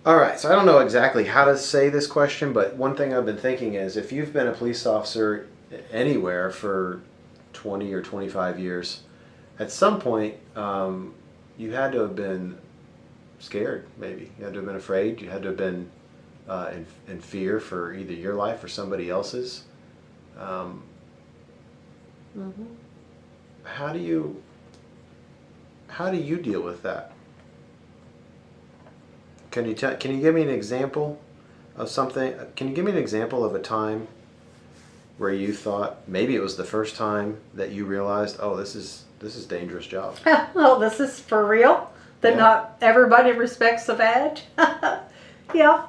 All right, so I don't know exactly how to say this question, but one thing I've been thinking is if you've been a police officer anywhere for 20 or 25 years, at some point you had to have been scared, maybe. You had to have been afraid. You had to have been in fear for either your life or somebody else's. Um, Mm-hmm. how do you how do you deal with that? Can you give me an example of something? Can you give me an example of a time where you thought maybe it was the first time that you realized, oh, this is a dangerous job? Oh, this is for real? That Yeah. not everybody respects the badge? Yeah.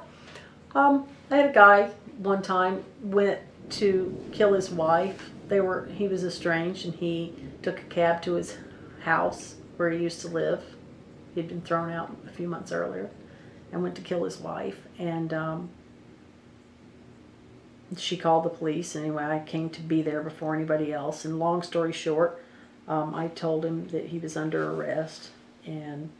I had a guy one time went to kill his wife. He was estranged, and he took a cab to his house where he used to live. He'd been thrown out a few months earlier, and went to kill his wife. And she called the police. Anyway, I came to be there before anybody else. And long story short, I told him that he was under arrest, and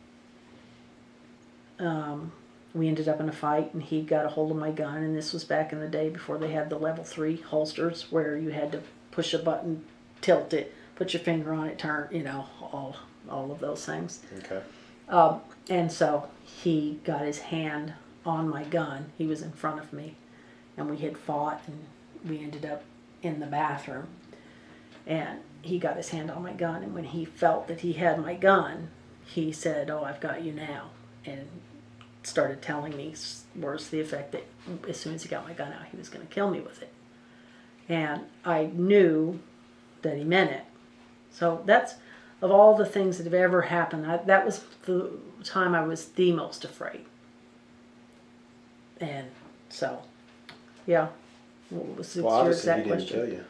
we ended up in a fight, and he got a hold of my gun. And this was back in the day before they had the level 3 holsters where you had to push a button, tilt it, put your finger on it, turn, all of those things. Okay. And so he got his hand on my gun. He was in front of me, and we had fought, and we ended up in the bathroom. And he got his hand on my gun, and when he felt that he had my gun, he said, "Oh, I've got you now," and started telling me words to the effect that as soon as he got my gun out, he was going to kill me with it. And I knew that he meant it. So that's, of all the things that have ever happened, that was the time I was the most afraid. And so, yeah. What was Well, your obviously he exact didn't question? kill you.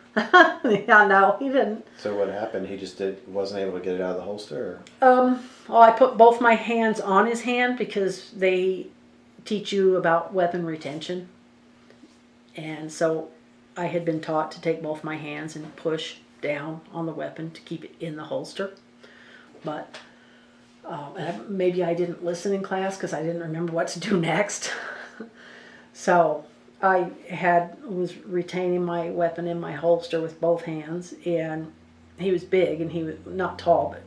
Yeah, no, he didn't. So what happened? He just wasn't able to get it out of the holster? Or? Well, I put both my hands on his hand because they teach you about weapon retention. And so I had been taught to take both my hands and push down on the weapon to keep it in the holster. But maybe I didn't listen in class because I didn't remember what to do next. So I was retaining my weapon in my holster with both hands, and he was big, and he was not tall, but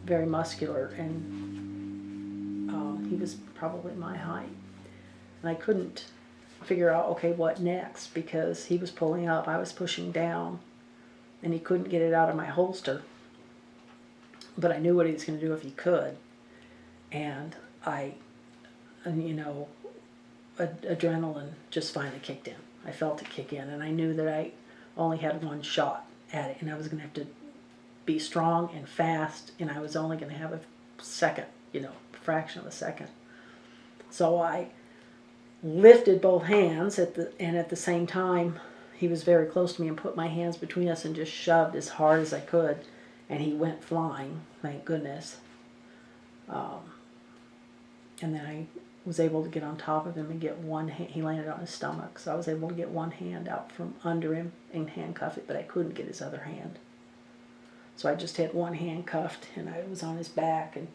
very muscular, and he was probably my height. And I couldn't figure out, okay, what next, because he was pulling up, I was pushing down, and he couldn't get it out of my holster. But I knew what he was going to do if he could. And adrenaline just finally kicked in. I felt it kick in, and I knew that I only had one shot at it, and I was going to have to be strong and fast, and I was only going to have a second, fraction of a second. So I lifted both hands at the same time he was very close to me, and put my hands between us and just shoved as hard as I could, and he went flying, thank goodness. And then I was able to get on top of him and get one hand. He landed on his stomach, so I was able to get one hand out from under him and handcuff it, but I couldn't get his other hand. So I just had one hand cuffed, and I was on his back and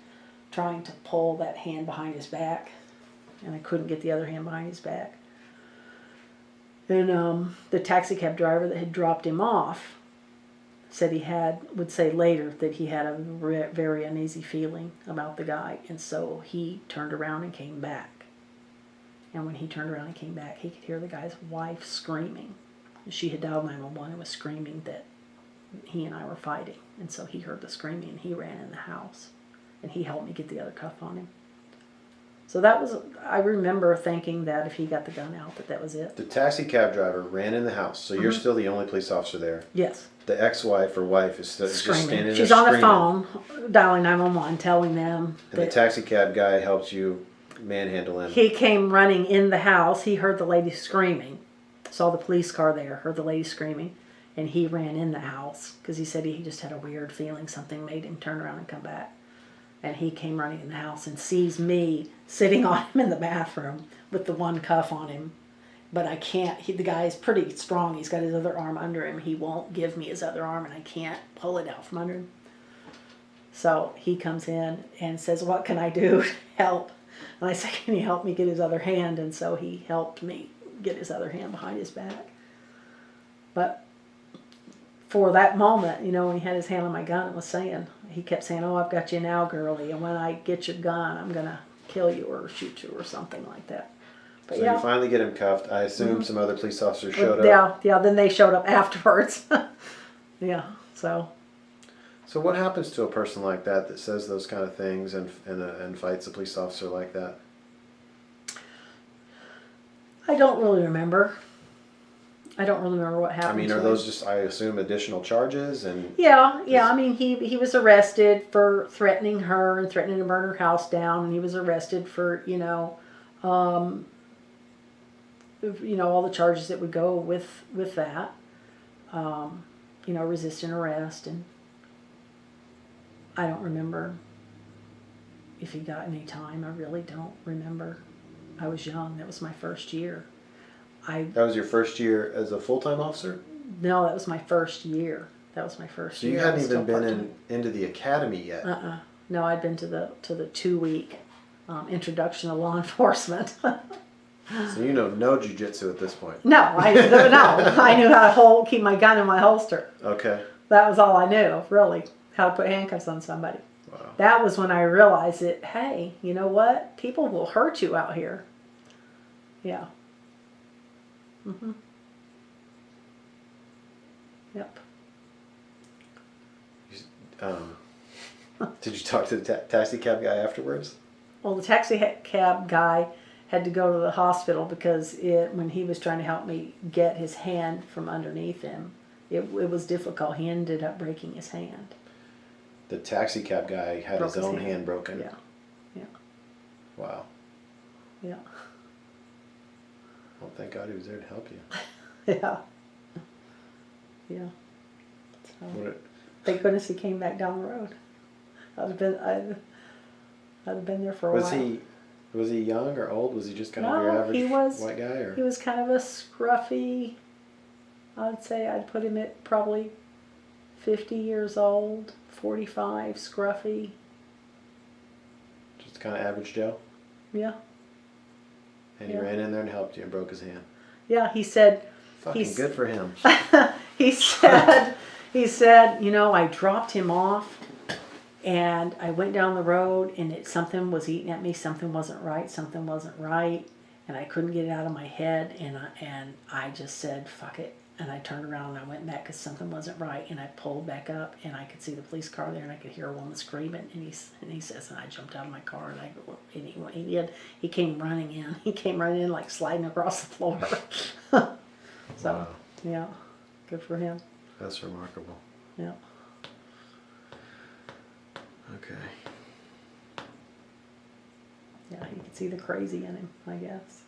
trying to pull that hand behind his back, and I couldn't get the other hand behind his back. And the taxi cab driver that had dropped him off said would say later that he had a very uneasy feeling about the guy, and so he turned around and came back. And when he turned around and came back, he could hear the guy's wife screaming. She had dialed 911 and was screaming that he and I were fighting, and so he heard the screaming, and he ran in the house, and he helped me get the other cuff on him. So I remember thinking that if he got the gun out, that was it. The taxi cab driver ran in the house, so you're still the only police officer there. Yes. The ex-wife or wife is still just standing there. She's on the phone, dialing 911, telling them. And the taxi cab guy helped you manhandle him. He came running in the house. He heard the lady screaming, saw the police car there, heard the lady screaming, and he ran in the house because he said he just had a weird feeling something made him turn around and come back. And he came running in the house and sees me sitting on him in the bathroom with the one cuff on him. But I can't, the guy's pretty strong. He's got his other arm under him. He won't give me his other arm, and I can't pull it out from under him. So he comes in and says, "What can I do to help?" And I said, can you help me get his other hand? And so he helped me get his other hand behind his back. But for that moment, you know, when he had his hand on my gun and was saying, he kept saying, oh, I've got you now, girlie, and when I get your gun, I'm going to kill you or shoot you or something like that. But So you finally get him cuffed. I assume some other police officers showed up. Yeah, then they showed up afterwards. Yeah, so. So what happens to a person like that says those kind of things and fights a police officer like that? I don't really remember. I don't really remember what happened. I mean, to are him. those just, I assume, additional charges? And Yeah. I mean, he was arrested for threatening her and threatening to burn her house down, and he was arrested for all the charges that would go with that. Resisting arrest, and I don't remember if he got any time. I really don't remember. I was young. That was my first year. That was your first year as a full-time officer? No, that was my first year. That was my first So year. you I hadn't was even still been part-time. into the academy yet. No, I'd been to the 2-week introduction to law enforcement. So you know no jujitsu at this point. No, I knew how to keep my gun in my holster. Okay. That was all I knew, really, how to put handcuffs on somebody. Wow. That was when I realized that, hey, you know what? People will hurt you out here. Yeah. Yep. Did you talk to the taxi cab guy afterwards? Well, the taxi cab guy had to go to the hospital because when he was trying to help me get his hand from underneath him, it was difficult. He ended up breaking his hand. The taxi cab guy had Broke his own hand. hand broken. Yeah. Wow. Yeah. Well, thank God he was there to help you. Yeah. Yeah. So, What thank goodness he came back down the road. I'd have been there for a while. Was he young or old? Was he just kind of your No, average he was- white guy? Or? He was kind of a scruffy, I'd say I'd put him at probably 50 years old, 45, scruffy. Just kind of average Joe? Yeah. And he Yeah. ran in there and helped you and broke his hand. Yeah, he said, Fucking good for him. he said, I dropped him off and I went down the road and something was eating at me, something wasn't right, and I couldn't get it out of my head, and I just said, fuck it, and I turned around and I went back because something wasn't right, and I pulled back up and I could see the police car there and I could hear a woman screaming, and he says, and I jumped out of my car and I go, and he came running in like sliding across the floor. So, Wow. yeah, good for him. That's remarkable. Yeah. Okay. Yeah, you could see the crazy in him, I guess.